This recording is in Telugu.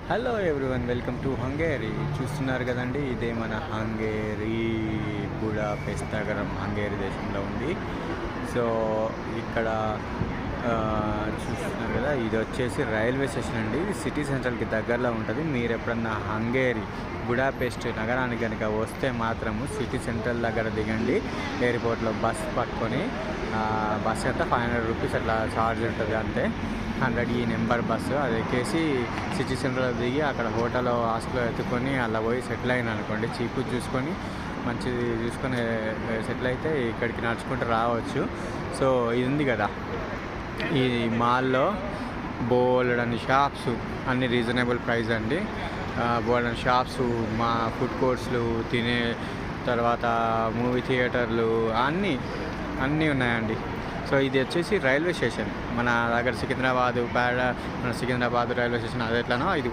Hello everyone, welcome to Hungary. చూస్తున్నారు కదండి, ఇదే మన హంగేరీ. బుడాపెస్ట్ నగరం హంగేరీ దేశంలో ఉంది. సో ఇక్కడ చూస్తున్నారు కదా, ఇది వచ్చేసి రైల్వే స్టేషన్ అండి. సిటీ సెంట్రల్కి దగ్గరలో ఉంటుంది. మీరు ఎప్పుడన్నా హంగేరీ బుడాపెస్ట్ నగరానికి కనుక వస్తే మాత్రము సిటీ సెంట్రల్ దగ్గర దిగండి. ఎయిర్పోర్ట్లో బస్ పట్టుకొని బస్ ఎంత 500 రూపీస్ అట్లా ఛార్జ్ ఉంటుంది. అంతే 100 ఈ నెంబర్ బస్సు. అది ఎక్కేసి సిటీ సెంటర్లో దిగి అక్కడ హోటల్ హాస్టల్లో ఎత్తుకొని అలా పోయి సెటిల్ అయిన అనుకోండి, చీపు చూసుకొని మంచిది చూసుకొని సెటిల్ అయితే ఇక్కడికి నడుచుకుంటూ రావచ్చు. సో ఇది ఉంది కదా, ఈ మాల్లో బోల్డని షాప్స్, అన్ని రీజనబుల్ ప్రైస్ అండి. బోల్డని షాప్స్, మా ఫుడ్ కోర్ట్స్లు, తినే తర్వాత మూవీ థియేటర్లు అన్నీ ఉన్నాయండి. సో ఇది వచ్చేసి రైల్వే స్టేషన్. మన దగ్గర సికింద్రాబాద్ రైల్వే స్టేషన్ అది ఎట్లానో ఇది